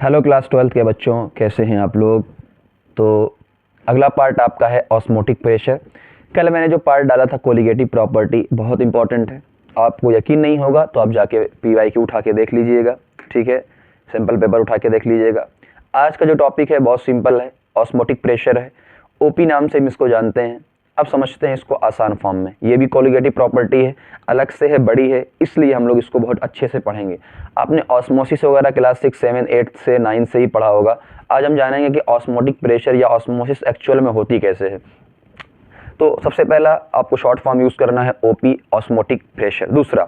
Hello class 12th के बच्चों, कैसे हैं आप लोग। तो अगला पार्ट आपका है ऑस्मोटिक प्रेशर। कल मैंने जो पार्ट डाला था कोलिगेटिव प्रॉपर्टी, बहुत इंपॉर्टेंट है। आपको यकीन नहीं होगा तो आप जाके PYQ उठा के देख लीजिएगा, ठीक है। सिंपल पेपर उठा के देख लीजिएगा। आज का जो टॉपिक है बहुत सिंपल है, ऑस्मोटिक प्रेशर है। OP नाम से हम इसको जानते हैं। अब समझते हैं इसको आसान फॉर्म में। ये भी कोलिगेटिव प्रॉपर्टी है, अलग से है, बड़ी है, इसलिए हम लोग इसको बहुत अच्छे से पढ़ेंगे। आपने ऑस्मोसिस वगैरह क्लास 6, 7, 8 से 9 से ही पढ़ा होगा। आज हम जानेंगे कि ऑस्मोटिक प्रेशर या ऑस्मोसिस एक्चुअल में होती कैसे है। तो सबसे पहला आपको शॉर्ट फॉर्म यूज़ करना है OP, ऑस्मोटिक प्रेशर। दूसरा,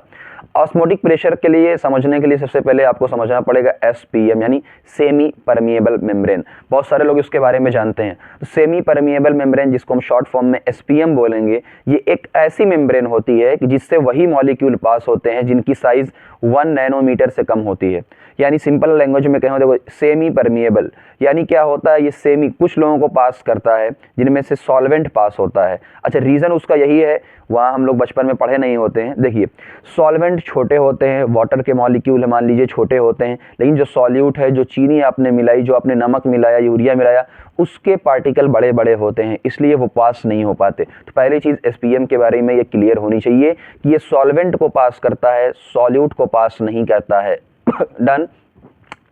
ऑस्मोटिक प्रेशर के लिए समझने के लिए सबसे पहले आपको समझना पड़ेगा SPM यानी सेमी परमिएबल मेम्ब्रेन। बहुत सारे लोग इसके बारे में जानते हैं। तो सेमी परमिएबल मेम्ब्रेन, जिसको हम शॉर्ट फॉर्म में SPM बोलेंगे, ये एक ऐसी मेम्ब्रेन होती है कि जिससे वही मॉलिक्यूल पास होते हैं जिनकी साइज 1 नैनोमीटर से कम होती है। यानी सिंपल लैंग्वेज में कहें, देखो सेमी परमिएबल यानी क्या होता है, ये सेमी कुछ लोगों को पास करता है जिनमें से सॉल्वेंट पास होता है। अच्छा, रीज़न उसका यही है, वहाँ हम लोग बचपन में पढ़े नहीं होते हैं। देखिए, सॉल्वेंट छोटे होते हैं, वाटर के मॉलिक्यूल मान लीजिए छोटे होते हैं, लेकिन जो सॉल्यूट है, जो चीनी आपने मिलाई, जो आपने नमक मिलाया, यूरिया मिलाया, उसके पार्टिकल बड़े बड़े होते हैं, इसलिए वो पास नहीं हो पाते। तो पहली चीज़ SPM के बारे में ये क्लियर होनी चाहिए कि ये सॉल्वेंट को पास करता है, सॉल्यूट को पास नहीं करता है। डन।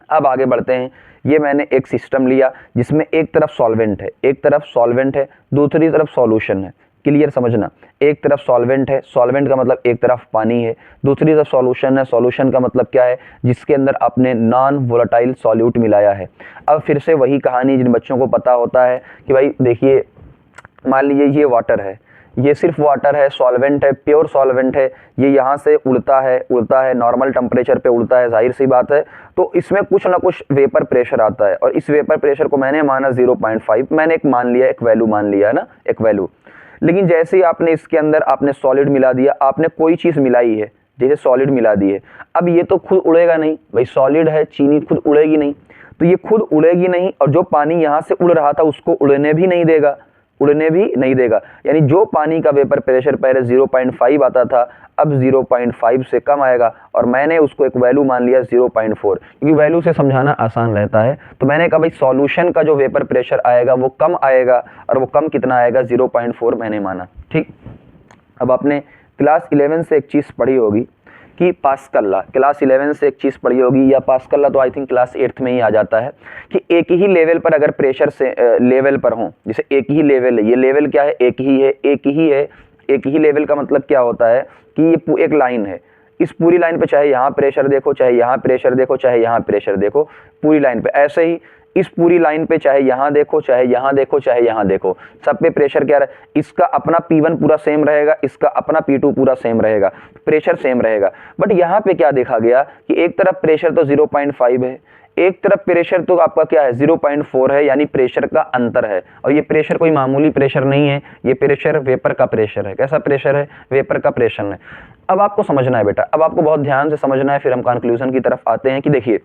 अब आगे बढ़ते हैं। ये मैंने एक सिस्टम लिया जिसमें एक तरफ सॉल्वेंट है, एक तरफ सॉल्वेंट है, दूसरी तरफ सॉल्यूशन है। क्लियर समझना, एक तरफ सॉल्वेंट है, सॉल्वेंट का मतलब एक तरफ पानी है, दूसरी तरफ सॉल्यूशन है, सॉल्यूशन का मतलब क्या है, जिसके अंदर आपने नॉन वोलेटाइल सॉल्यूट मिलाया है। अब फिर से वही कहानी, जिन बच्चों को पता होता है कि भाई देखिए, मान लीजिए ये वाटर है, ये सिर्फ वाटर है, सॉल्वेंट है, प्योर सॉल्वेंट है, ये यहाँ से उड़ता है नॉर्मल टेम्परेचर पे उड़ता है, जाहिर सी बात है। तो इसमें कुछ ना कुछ वेपर प्रेशर आता है, और इस वेपर प्रेशर को मैंने माना 0.5, मैंने एक मान लिया, एक वैल्यू मान लिया है ना, एक वैल्यू। लेकिन जैसे ही आपने इसके अंदर आपने सॉलिड मिला दिया, आपने कोई चीज़ मिलाई है, जैसे सॉलिड मिला दी है, अब ये तो खुद उड़ेगा नहीं भाई, सॉलिड है, चीनी खुद उड़ेगी नहीं, तो ये खुद उड़ेगी नहीं, और जो पानी यहाँ से उड़ रहा था उसको उड़ने भी नहीं देगा, उड़ने भी नहीं देगा। यानी जो पानी का वेपर प्रेशर पहले 0.5 आता था, अब 0.5 से कम आएगा, और मैंने उसको एक वैल्यू मान लिया 0.4, क्योंकि वैल्यू से समझाना आसान रहता है। तो मैंने कहा भाई सॉल्यूशन का जो वेपर प्रेशर आएगा वो कम आएगा, और वो कम कितना आएगा, 0.4 मैंने माना, ठीक। अब आपने क्लास 11 से एक चीज़ पढ़ी होगी कि पास्कल लॉ, क्लास 11 से एक चीज़ पढ़ी होगी, या पास्कल लॉ तो आई थिंक क्लास 8th में ही आ जाता है, कि एक ही लेवल पर अगर प्रेशर से लेवल पर हों, जैसे एक ही लेवल है, ये लेवल क्या है, एक ही है, एक ही है, एक ही लेवल का मतलब क्या होता है कि ये एक लाइन है, इस पूरी लाइन पे चाहे यहाँ प्रेशर देखो, चाहे यहाँ प्रेशर देखो, चाहे यहाँ प्रेशर देखो, पूरी लाइन पे ऐसे ही, इस पूरी लाइन पे चाहे यहाँ देखो, चाहे यहाँ देखो, चाहे यहाँ देखो, सब पे प्रेशर क्या रहे, इसका अपना P1 पूरा सेम रहेगा, इसका अपना P2 पूरा सेम रहेगा, प्रेशर सेम रहेगा। बट यहाँ पे क्या देखा गया कि एक तरफ प्रेशर तो 0.5 है, एक तरफ प्रेशर तो आपका क्या है, 0.4 है, यानी प्रेशर का अंतर है। और ये प्रेशर कोई मामूली प्रेशर नहीं है, ये प्रेशर वेपर का प्रेशर है। कैसा प्रेशर है, वेपर का प्रेशर है। अब आपको समझना है बेटा, अब आपको बहुत ध्यान से समझना है, फिर हम कंक्लूजन की तरफ आते हैं कि देखिए,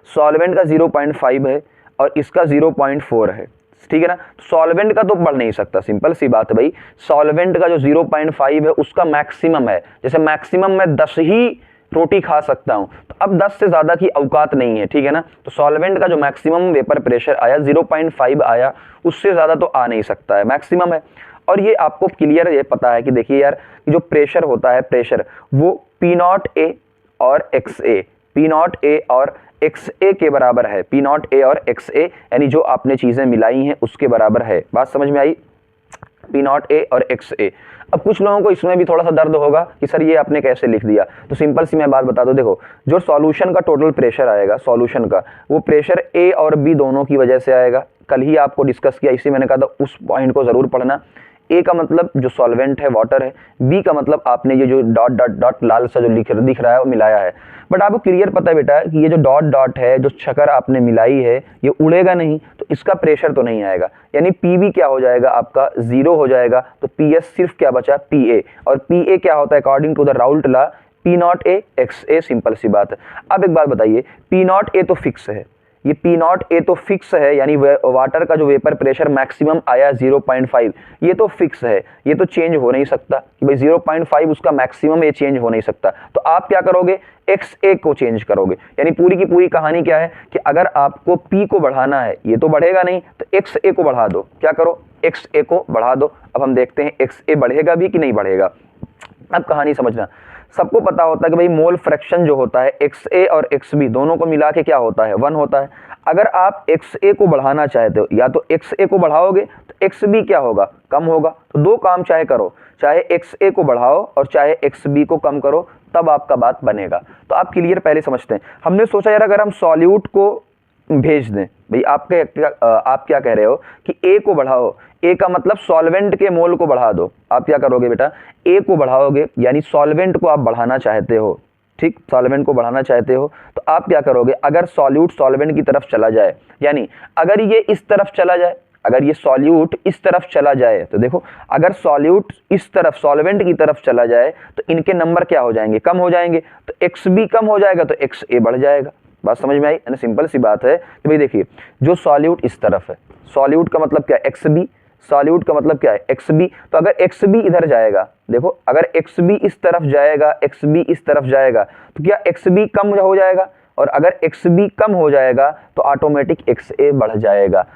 सॉल्वेंट का 0.5 है और इसका 0.4 है, ठीक है ना। सॉल्वेंट का तो बढ़ नहीं सकता, सिंपल सी बात है भाई, सॉल्वेंट का जो 0.5 है उसका मैक्सिमम है, जैसे मैक्सिमम मैं 10 ही रोटी खा सकता हूं, तो अब 10 से ज़्यादा की औकात नहीं है, ठीक है ना। तो सॉल्वेंट का जो मैक्सिमम वेपर प्रेशर आया 0.5 आया, उससे ज़्यादा तो आ नहीं सकता है, मैक्सिमम है। और ये आपको क्लियर ये पता है कि देखिए यार, जो प्रेशर होता है, प्रेशर वो P0A और XA, P0A और XA के बराबर है, P0A और XA, यानी जो आपने चीज़ें मिलाई हैं उसके बराबर है। बात समझ में आई, P0A और XA। अब कुछ लोगों को इसमें भी थोड़ा सा दर्द होगा कि सर ये आपने कैसे लिख दिया, तो सिंपल सी मैं बात बता दूं, देखो जो सॉल्यूशन का टोटल प्रेशर आएगा, सॉल्यूशन का वो प्रेशर A और B दोनों की वजह से आएगा। कल ही आपको डिस्कस किया, इसी मैंने कहा था उस पॉइंट को ज़रूर पढ़ना। ए का मतलब जो सॉल्वेंट है, वाटर है, बी का मतलब आपने ये जो डॉट डॉट डॉट लाल सा जो दिख रहा है वो मिलाया है। बट आपको क्लियर पता है बेटा कि ये जो डॉट डॉट है, जो शक्कर आपने मिलाई है, ये उड़ेगा नहीं, तो इसका प्रेशर तो नहीं आएगा, यानी PV क्या हो जाएगा आपका, 0 हो जाएगा। तो PS सिर्फ क्या बचा, PA, और PA क्या होता है according to the Raoult law, P0A XA, simple सी बात है। अब एक बात बताइए, P0A तो फिक्स है, ये पी नॉट ए तो फिक्स है, यानी वाटर का जो वेपर प्रेशर मैक्सिमम आया 0.5, ये तो फिक्स है, ये तो चेंज हो नहीं सकता कि भाई 0.5 उसका मैक्सिमम, ये चेंज हो नहीं सकता। तो आप क्या करोगे, एक्स ए को चेंज करोगे। यानी पूरी की पूरी कहानी क्या है कि अगर आपको पी को बढ़ाना है, ये तो बढ़ेगा नहीं, तो एक्स ए को बढ़ा दो। क्या करो, एक्स ए को बढ़ा दो। अब हम देखते हैं एक्स ए बढ़ेगा भी कि नहीं बढ़ेगा। अब कहानी समझना, सबको पता होता है कि भाई मोल फ्रैक्शन जो होता है एक्स ए और एक्स बी दोनों को मिला के क्या होता है, 1 होता है। अगर आप एक्स ए को बढ़ाना चाहते हो, या तो एक्स ए को बढ़ाओगे तो एक्स बी क्या होगा, कम होगा। तो दो काम चाहे करो, चाहे एक्स ए को बढ़ाओ और चाहे एक्स बी को कम करो, तब आपका बात बनेगा। तो आप क्लियर पहले समझते हैं। हमने सोचा यार अगर हम सॉल्यूट को भेज दें, भाई आप क्या कह रहे हो कि ए को बढ़ाओ, ए का मतलब सॉल्वेंट के मोल को बढ़ा दो। आप क्या करोगे बेटा, ए को बढ़ाओगे, यानी सॉल्वेंट को आप बढ़ाना चाहते हो, ठीक, सॉल्वेंट को बढ़ाना चाहते हो। तो आप क्या करोगे, अगर सॉल्यूट सॉल्वेंट की तरफ चला जाए, यानी अगर ये इस तरफ चला जाए, अगर ये सॉल्यूट इस तरफ चला जाए, तो देखो अगर सॉल्यूट इस तरफ सॉल्वेंट की तरफ चला जाए तो इनके नंबर क्या हो जाएंगे, कम हो जाएंगे। तो एक्स बी कम हो जाएगा तो एक्स ए बढ़ जाएगा। बात समझ में आई, यानी सिंपल सी बात है कि भाई देखिए, जो सॉल्यूट इस तरफ है, सॉल्यूट का मतलब क्या है, एक्स बी, सॉल्यूट का मतलब क्या है, एक्स बी। तो अगर एक्स बी इधर जाएगा, देखो अगर एक्स बी इस तरफ जाएगा, एक्स बी इस तरफ जाएगा, तो क्या एक्स बी कम हो जाएगा, और अगर एक्स बी कम हो जाएगा तो ऑटोमेटिक एक्स ए बढ़ जाएगा,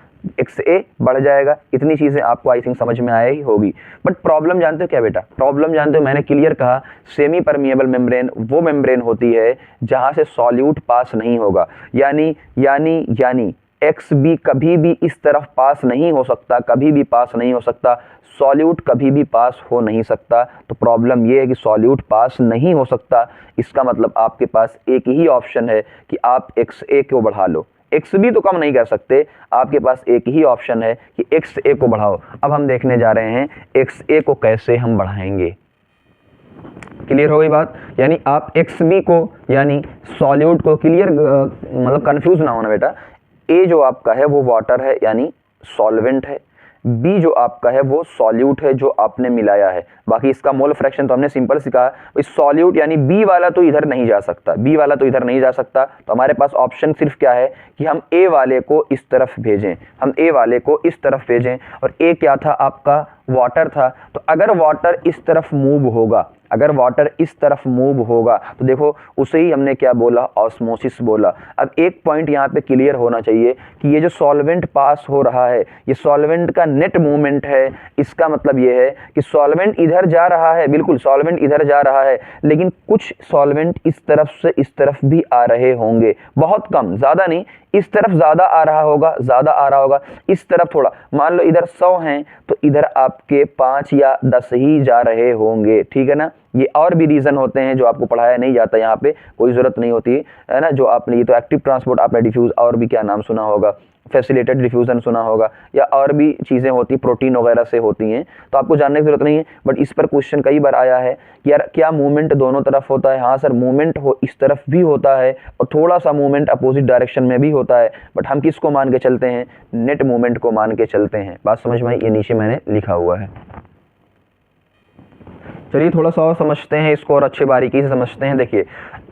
एक्स ए बढ़ जाएगा। इतनी चीज़ें आपको आई थिंक समझ में आया ही होगी। बट प्रॉब्लम जानते हो क्या बेटा, प्रॉब्लम जानते हो, मैंने क्लियर कहा सेमी परमिएबल मेम्ब्रेन वो मेम्ब्रेन होती है जहाँ से सॉल्यूट पास नहीं होगा, यानी एक्स बी कभी भी इस तरफ पास नहीं हो सकता, कभी भी पास नहीं हो सकता, सॉल्यूट कभी भी पास हो नहीं सकता। तो प्रॉब्लम ये है कि सॉल्यूट पास नहीं हो सकता, इसका मतलब आपके पास एक ही ऑप्शन है कि आप एक्स ए को बढ़ा लो। एक्स बी तो कम नहीं कर सकते, आपके पास एक ही ऑप्शन है कि एक्स ए को बढ़ाओ। अब हम देखने जा रहे हैं एक्स ए को कैसे हम बढ़ाएंगे। क्लियर हो गई बात, यानी आप एक्स बी को यानी सॉल्यूट को क्लियर, मतलब कंफ्यूज ना होना बेटा। ए जो आपका है वो वाटर है यानी सॉल्वेंट है, बी जो आपका है वो सॉल्यूट है जो आपने मिलाया है। बाकी इसका मोल फ्रैक्शन तो हमने सिंपल सिखा, सॉल्यूट यानी बी वाला तो इधर नहीं जा सकता, बी वाला तो इधर नहीं जा सकता। तो हमारे पास ऑप्शन सिर्फ क्या है कि हम ए वाले को इस तरफ भेजें, हम ए वाले को इस तरफ भेजें। और ए क्या था आपका, वाटर था। तो अगर वाटर इस तरफ मूव होगा, अगर वाटर इस तरफ मूव होगा तो देखो उसे ही हमने क्या बोला, ऑस्मोसिस बोला। अब एक पॉइंट यहाँ पे क्लियर होना चाहिए कि ये जो सॉल्वेंट पास हो रहा है, ये सॉल्वेंट का नेट मूवमेंट है। इसका मतलब ये है कि सॉल्वेंट इधर जा रहा है, बिल्कुल सॉल्वेंट इधर जा रहा है, लेकिन कुछ सॉल्वेंट इस तरफ से इस तरफ भी आ रहे होंगे, बहुत कम, ज़्यादा नहीं। इस तरफ ज़्यादा आ रहा होगा, ज़्यादा आ रहा होगा, इस तरफ थोड़ा। मान लो इधर 100 हैं तो इधर आपके 5 या 10 ही जा रहे होंगे, ठीक है ना। ये और भी रीज़न होते हैं जो आपको पढ़ाया नहीं जाता, यहाँ पे कोई ज़रूरत नहीं होती है ना। जो आपने ये तो एक्टिव ट्रांसपोर्ट, आपने डिफ्यूज और भी क्या नाम सुना होगा, फैसिलिटेटेड डिफ्यूजन सुना होगा, या और भी चीज़ें होती, प्रोटीन वगैरह से होती हैं, तो आपको जानने की ज़रूरत नहीं है। बट इस पर क्वेश्चन कई बार आया है कि यार क्या मूवमेंट दोनों तरफ होता है। हाँ सर, मूवमेंट हो इस तरफ भी होता है और थोड़ा सा मूवमेंट अपोजिट डायरेक्शन में भी होता है, बट हम किसको मान के चलते हैं, नेट मूवमेंट को मान के चलते हैं। बात समझ में आई, ये नीचे मैंने लिखा हुआ है। चलिए थोड़ा सा और समझते हैं इसको, और अच्छे बारीकी से समझते हैं। देखिए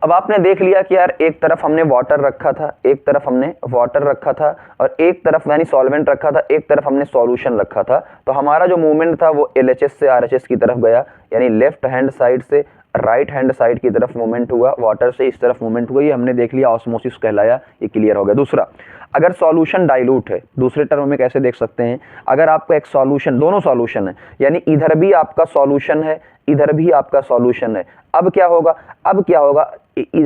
अब आपने देख लिया कि यार एक तरफ हमने वाटर रखा था, एक तरफ हमने वाटर रखा था, और एक तरफ यानी सॉल्वेंट रखा था, एक तरफ हमने सॉल्यूशन रखा था। तो हमारा जो मूवमेंट था वो LHS से RHS की तरफ गया, यानी लेफ्ट हैंड साइड से राइट हैंड साइड की तरफ मूवमेंट हुआ, वाटर से इस तरफ मूवमेंट हुआ। ये हमने देख लिया, ऑस्मोसिस कहलाया, ये क्लियर हो गया। दूसरा, अगर सॉल्यूशन डाइल्यूट है, दूसरे टर्म में कैसे देख सकते हैं, अगर आपका एक सॉल्यूशन, दोनों सॉल्यूशन है, यानी इधर भी आपका सॉल्यूशन है, इधर भी आपका सॉल्यूशन है। अब क्या होगा, अब क्या होगा,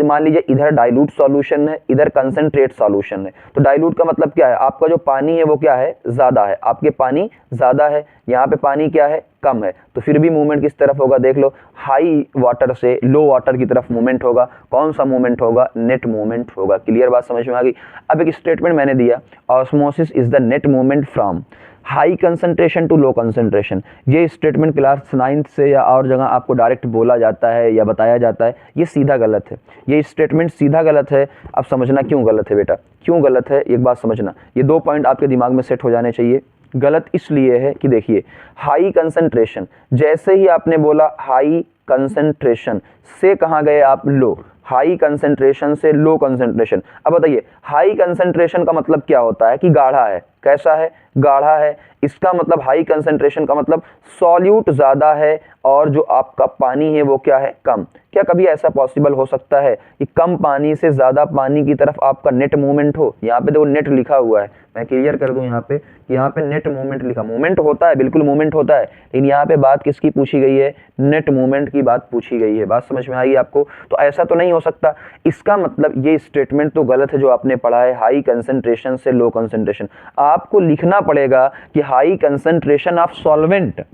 मान लीजिए इधर डाइल्यूट सॉल्यूशन है, इधर कंसंट्रेट सॉल्यूशन है। तो डाइल्यूट का मतलब क्या है, आपका जो पानी है वो क्या है, ज़्यादा है, आपके पानी ज़्यादा है, यहाँ पे पानी क्या है, कम है। तो फिर भी मूवमेंट किस तरफ होगा, देख लो, हाई वाटर से लो वाटर की तरफ मूवमेंट होगा। कौन सा मूवमेंट होगा, नेट मूवमेंट होगा। क्लियर बात समझ में आ गई। अब एक स्टेटमेंट मैंने दिया, osmosis is the net movement from high concentration to low concentration. ये स्टेटमेंट क्लास 9th से या और जगह आपको डायरेक्ट बोला जाता है या बताया जाता है, ये सीधा गलत है। ये स्टेटमेंट सीधा गलत है। अब समझना क्यों गलत है बेटा, क्यों गलत है, एक बात समझना। ये 2 पॉइंट आपके दिमाग में सेट हो जाने चाहिए। गलत इसलिए है कि देखिए, हाई कंसंट्रेशन, जैसे ही आपने बोला हाई कंसंट्रेशन से कहाँ गए आप, लो, हाई कंसंट्रेशन से लो कंसंट्रेशन। अब बताइए हाई कंसंट्रेशन का मतलब क्या होता है कि गाढ़ा है। कैसा है? गाढ़ा है। इसका मतलब हाई कंसंट्रेशन का मतलब सॉल्यूट ज़्यादा है और जो आपका पानी है वो क्या है? कम। क्या कभी ऐसा पॉसिबल हो सकता है कि कम पानी से ज़्यादा पानी की तरफ आपका नेट मूवमेंट हो? यहाँ पे देखो नेट लिखा हुआ है, मैं क्लियर कर दूं यहाँ पे कि यहाँ पे नेट मूवमेंट लिखा, मूवमेंट होता है, बिल्कुल मूवमेंट होता है, लेकिन यहाँ पे बात किसकी पूछी गई है? नेट मूवमेंट की बात पूछी गई है। बात समझ में आई आपको? तो ऐसा तो नहीं हो सकता। इसका मतलब ये स्टेटमेंट तो गलत है जो आपने पढ़ा है, हाई कंसंट्रेशन से लो कंसंट्रेशन। आपको लिखना पड़ेगा कि हाई कंसंट्रेशन ऑफ सॉल्वेंट।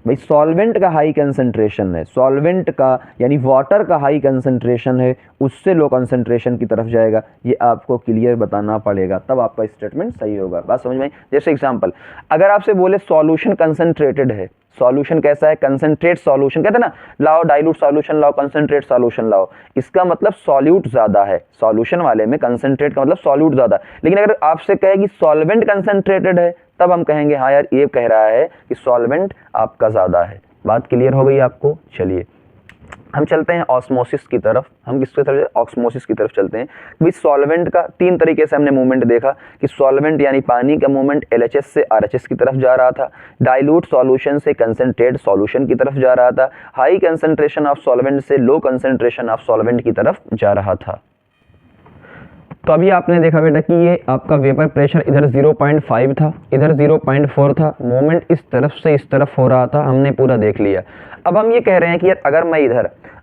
भाई सॉल्वेंट का हाई कंसंट्रेशन है, सॉल्वेंट का यानी वाटर का हाई कंसंट्रेशन है, उससे लो कंसंट्रेशन की तरफ जाएगा। ये आपको क्लियर बताना पड़ेगा, तब आपका स्टेटमेंट सही होगा। बात समझ में आई? जैसे एग्जांपल, अगर आपसे बोले सॉल्यूशन कंसंट्रेटेड है, सॉल्यूशन कैसा है? कंसंट्रेट सॉल्यूशन, कहते हैं ना लाओ डाइल्यूट सॉल्यूशन लाओ, कंसंट्रेट सॉल्यूशन लाओ, इसका मतलब सॉल्यूट ज्यादा है। सॉल्यूशन वाले में कंसंट्रेट का मतलब सॉल्यूट ज्यादा। लेकिन अगर आपसे कहे कि सॉल्वेंट कंसंट्रेटेड है, तब हम कहेंगे हाँ यार ये कह रहा है कि सॉल्वेंट आपका ज्यादा है। बात क्लियर हो गई आपको? चलिए हम चलते हैं ऑस्मोसिस की तरफ। हम किसकी तरफ? ऑस्मोसिस की तरफ चलते हैं। भाई सॉल्वेंट का तीन तरीके से हमने मूवमेंट देखा कि सॉल्वेंट यानी पानी का मूवमेंट LHS से RHS की तरफ जा रहा था, डाइल्यूट सॉल्यूशन से कंसंट्रेट सॉल्यूशन की तरफ जा रहा था, हाई कंसंट्रेशन ऑफ सॉल्वेंट से लो कंसंट्रेशन ऑफ सॉल्वेंट की तरफ जा रहा था। तो अभी आपने देखा बेटा कि ये आपका वेपर प्रेशर इधर 0.5 था, इधर 0.4 था, मूवमेंट इस तरफ से इस तरफ हो रहा था, हमने पूरा देख लिया। अब हम ये कह रहे हैं कि यार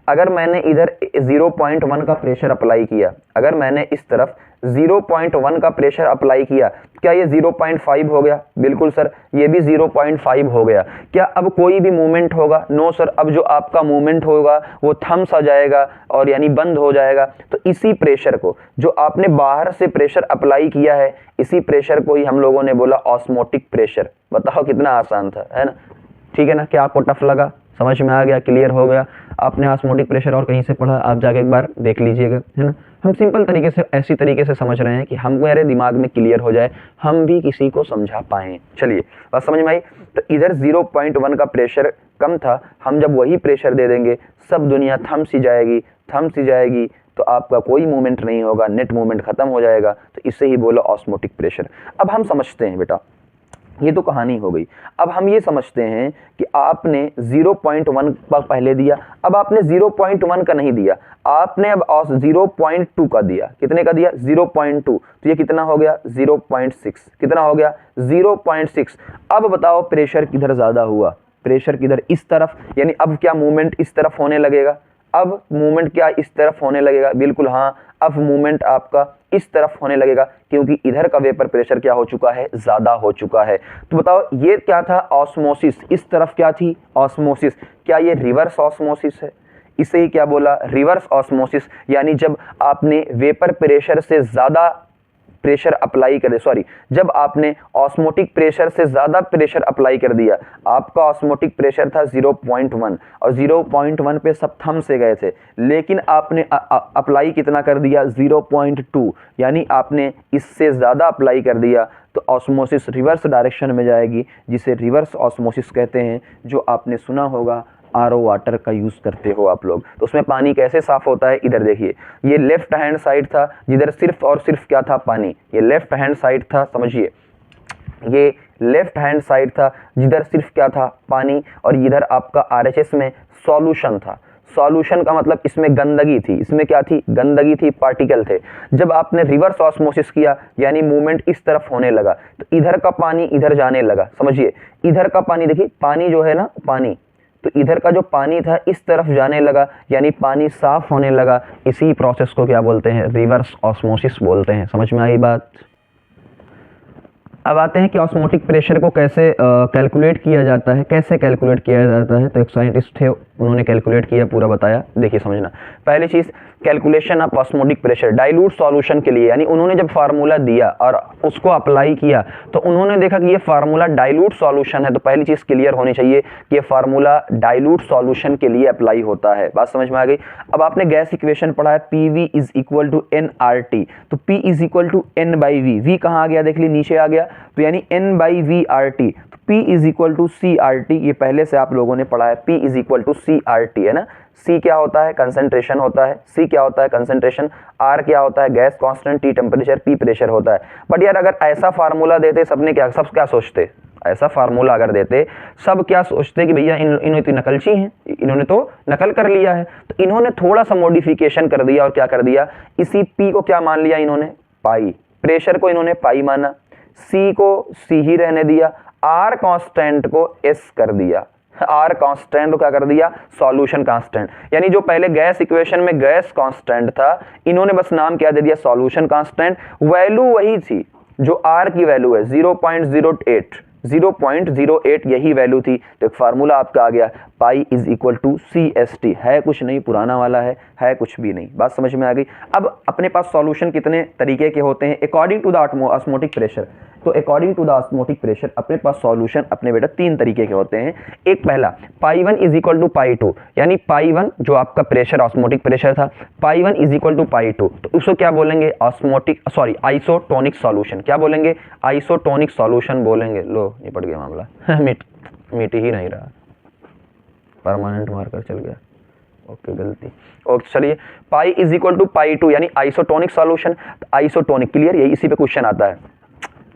अगर मैंने इधर 0.1 का प्रेशर अप्लाई किया, अगर मैंने इस तरफ 0.1 का प्रेशर अप्लाई किया, क्या ये 0.5 हो गया? बिल्कुल सर, ये भी 0.5 हो गया। क्या अब कोई भी मूवमेंट होगा? नो सर, अब जो आपका मूवमेंट होगा वो थम सा जाएगा और यानी बंद हो जाएगा। तो इसी प्रेशर को जो आपने बाहर से प्रेशर अप्लाई किया है, इसी प्रेशर को ही हम लोगों ने बोला ऑस्मोटिक प्रेशर। बताओ कितना आसान था, है ना? ठीक है ना? क्या आपको टफ लगा? समझ में आ गया? क्लियर हो गया? आपने ऑस्मोटिक प्रेशर और कहीं से पढ़ा, आप जाके एक बार देख लीजिएगा, है ना? हम सिंपल तरीके से ऐसी तरीके से समझ रहे हैं कि हमको यार दिमाग में क्लियर हो जाए, हम भी किसी को समझा पाएं। चलिए बात समझ में आई? तो इधर 0.1 का प्रेशर कम था, हम जब वही प्रेशर दे देंगे सब दुनिया थम सी जाएगी, तो आपका कोई मूवमेंट नहीं होगा, नेट मूवमेंट खत्म हो जाएगा। तो इससे ही बोला ऑस्मोटिक प्रेशर। अब हम समझते हैं बेटा, ये तो कहानी हो गई। अब हम ये समझते हैं कि आपने 0.1 का पहले दिया, अब आपने 0.1 का नहीं दिया, आपने अब 0.2 का दिया। कितने का दिया? 0.2। तो ये कितना हो गया? 0.6। कितना हो गया? 0.6। अब बताओ प्रेशर किधर ज़्यादा हुआ? प्रेशर किधर? इस तरफ, यानी अब क्या मूवमेंट इस तरफ होने लगेगा? अब मूवमेंट क्या इस तरफ होने लगेगा? बिल्कुल हाँ, अब मूवमेंट आपका इस तरफ होने लगेगा, क्योंकि इधर का वेपर प्रेशर क्या हो चुका है? ज्यादा हो चुका है। तो बताओ ये क्या था? ऑस्मोसिस। इस तरफ क्या थी? ऑस्मोसिस। क्या ये रिवर्स ऑस्मोसिस है? इसे ही क्या बोला? Reverse osmosis. यानी जब आपने वेपर प्रेशर से ज्यादा प्रेशर अप्लाई कर दिया, सॉरी, जब आपने ऑस्मोटिक प्रेशर से ज़्यादा प्रेशर अप्लाई कर दिया, आपका ऑस्मोटिक प्रेशर था 0.1 और 0.1 पे सब थम से गए थे, लेकिन आपने अप्लाई कितना कर दिया? 0.2, यानी आपने इससे ज़्यादा अप्लाई कर दिया, तो ऑस्मोसिस रिवर्स डायरेक्शन में जाएगी, जिसे रिवर्स ऑस्मोसिस कहते हैं, जो आपने सुना होगा RO वाटर का यूज़ करते हो आप लोग। तो उसमें पानी कैसे साफ़ होता है? इधर देखिए, ये लेफ्ट हैंड साइड था जिधर सिर्फ और सिर्फ क्या था? पानी। ये लेफ्ट हैंड साइड था, समझिए, ये लेफ्ट हैंड साइड था जिधर सिर्फ क्या था? पानी। और इधर आपका RHS में सॉल्यूशन था। सॉल्यूशन का मतलब इसमें गंदगी थी, इसमें क्या थी? गंदगी थी, पार्टिकल थे। जब आपने रिवर्स ऑस्मोसिस किया, यानी मूवमेंट इस तरफ होने लगा, तो इधर का पानी इधर जाने लगा। समझिए, इधर का पानी, देखिए पानी जो है ना, पानी, तो इधर का जो पानी था इस तरफ जाने लगा, यानी पानी साफ होने लगा। इसी प्रोसेस को क्या बोलते हैं? रिवर्स ऑस्मोसिस बोलते हैं। समझ में आई बात? अब आते हैं कि ऑस्मोटिक प्रेशर को कैसे कैलकुलेट किया जाता है। कैसे कैलकुलेट किया जाता है? तो एक साइंटिस्ट थे, उन्होंने कैलकुलेट किया, पूरा बताया। देखिए समझना, पहली चीज़ calculation of osmotic pressure dilute solution के लिए, यानी उन्होंने जब फार्मूला दिया और उसको अप्लाई किया, तो उन्होंने देखा कि ये फार्मूला डाइल्यूट सॉल्यूशन है। तो पहली चीज़ क्लियर होनी चाहिए कि ये फार्मूला डाइल्यूट सॉल्यूशन के लिए अप्लाई होता है। बात समझ में आ गई? अब आपने गैस इक्वेशन पढ़ा है, PV is equal to NRT। तो P is equal to N/V। V कहाँ आ गया? देख ली, नीचे आ गया, तो यानी N/VRT। तो P is equal to CRT, ये पहले से आप लोगों ने पढ़ा है, P is equal to CRT, है ना? C क्या होता है, कंसंट्रेशन होता है, C क्या होता है, कंसंट्रेशन, R क्या होता है, gas constant, T temperature, P pressure होता है। बट यार अगर ऐसा फार्मूला देते सब क्या सोचते, ऐसा फार्मूला अगर देते सब क्या सोचते कि भैया इन्होंने तो नकलची हैं, इन्होंने तो नकल कर लिया है। तो इन्होंने थोड़ा सा मॉडिफिकेशन कर दिया और क्या कर दिया, इसी P को क्या मान लिया इन्होंने, पाई, प्रेशर को इन्होंने पाई माना, C को C ही रहने दिया, R कांस्टेंट को S कर दिया, R कांस्टेंट को क्या कर दिया, सॉल्यूशन कांस्टेंट। यानी जो पहले गैस इक्वेशन में गैस कांस्टेंट था, इन्होंने बस नाम क्या दे दिया, सॉल्यूशन कांस्टेंट। वैल्यू वही थी जो R की वैल्यू है 0.08 यही वैल्यू थी। तो एक फार्मूला आपका आ गया, pi is equal to CST। है कुछ नहीं, पुराना वाला है कुछ भी नहीं। बात समझ में आ गई। अब अपने पास सॉल्यूशन कितने तरीके के होते हैं according to the osmotic pressure. तो according to the osmotic pressure अपने पास सॉल्यूशन अपने बेटा 3 तरीके के होते हैं। एक पहला पाई 1 इज इक्वल टू पाई 2, यानी पाई 1 जो आपका प्रेशर ऑस्मोटिक प्रेशर था, पाई 1 इज इक्वल टू पाई 2, तो उसको क्या बोलेंगे, आइसोटोनिक सॉल्यूशन। क्या बोलेंगे, आइसोटोनिक सॉल्यूशन बोलेंगे। लो निपट गया मामला मिट ही नहीं रहा, परमानेंट मार्कर चल गया, ओके गलती। ओके चलिए, पाई इज इक्वल टू पाई 2 यानी आइसोटोनिक सॉल्यूशन। आइसोटोनिक क्लियर, यही इसी पे क्वेश्चन आता है।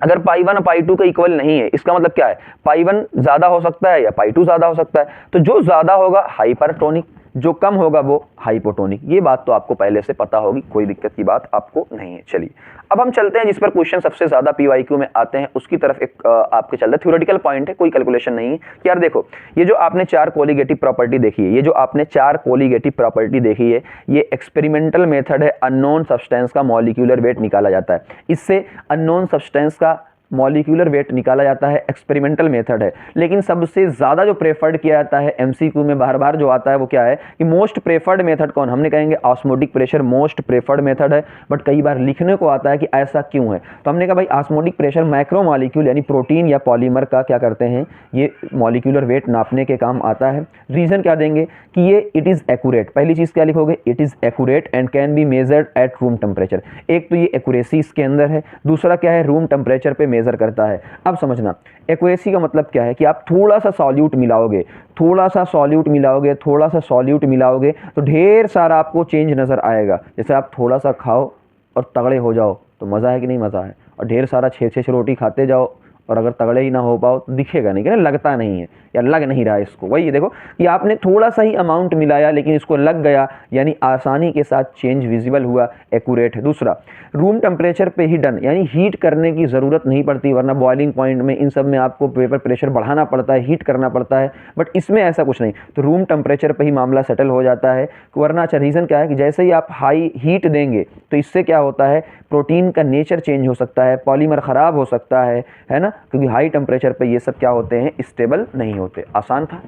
अगर पाई 1 पाई 2 का इक्वल नहीं है, इसका मतलब क्या है, पाई 1 ज्यादा हो सकता है या पाई 2 ज्यादा हो सकता है। तो जो ज्यादा होगा हाइपरटोनिक, जो कम होगा वो हाइपोटोनिक। ये बात तो आपको पहले से पता होगी, कोई दिक्कत की बात आपको नहीं है। चलिए अब हम चलते हैं जिस पर क्वेश्चन सबसे ज्यादा PYQ में आते हैं उसकी तरफ। एक आपके चलते थ्योरेटिकल पॉइंट है, कोई कैलकुलेशन नहीं है कि यार देखो ये जो आपने 4 कोलिगेटिव प्रॉपर्टी देखी है, ये जो आपने 4 कोलिगेटिव प्रॉपर्टी देखी है, ये एक्सपेरिमेंटल मेथड है। अननोन सब्सटेंस का मॉलिक्यूलर वेट निकाला जाता है, इससे अननोन सब्सटेंस का मॉलिक्यूलर वेट निकाला जाता है, एक्सपेरिमेंटल मेथड है। लेकिन सबसे ज्यादा जो प्रेफर्ड किया जाता है MCQ में बार बार जो आता है वो क्या है कि मोस्ट प्रेफर्ड मेथड कौन, हमने कहेंगे osmotic pressure most preferred method है। बट कई बार लिखने को आता है कि ऐसा क्यों है, तो हमने कहा भाई ऑस्मोटिक प्रेशर माइक्रो मॉलिक्यूल यानी प्रोटीन या पॉलीमर का क्या करते हैं, ये मॉलिक्यूलर वेट नापने के काम आता है। रीजन क्या देंगे कि ये इट इज एक्यूरेट, पहली चीज क्या लिखोगे, it is accurate and can be measured at room temperature. एक तो ये एक्यूरेसी इसके अंदर है, दूसरा क्या है, रूम टेम्परेचर पे मेजर करता है। अब समझना एक्यूरेसी का मतलब क्या है कि आप थोड़ा सा सॉल्यूट मिलाओगे, थोड़ा सा सॉल्यूट मिलाओगे, थोड़ा सा सॉल्यूट मिलाओगे तो ढेर सारा आपको चेंज नजर आएगा। जैसे आप थोड़ा सा खाओ और तगड़े हो जाओ तो मज़ा है कि नहीं, मज़ा है। और ढेर सारा 6-6 रोटी खाते जाओ और अगर तगड़े ही ना हो पाओ तो दिखेगा नहीं, क्या लगता नहीं है या लग नहीं रहा है इसको। वही देखो कि आपने थोड़ा सा ही अमाउंट मिलाया लेकिन इसको लग गया, यानी आसानी के साथ चेंज विजिबल हुआ, एक्यूरेट है। दूसरा रूम टेम्परेचर पे ही डन, यानी हीट करने की ज़रूरत नहीं पड़ती, वरना बॉइलिंग पॉइंट में इन सब में आपको वेपर प्रेशर बढ़ाना पड़ता है, हीट करना पड़ता है। बट इसमें ऐसा कुछ नहीं, तो रूम टेम्परेचर पे ही मामला सेटल हो जाता है। वरना अच्छा रीज़न क्या है कि जैसे ही आप हाई हीट देंगे तो इससे क्या होता है, प्रोटीन का नेचर चेंज हो सकता है, पॉलीमर ख़राब हो सकता है ना, क्योंकि हाई टेम्परेचर पे ये सब क्या होते हैं, स्टेबल नहीं होते। आसान था।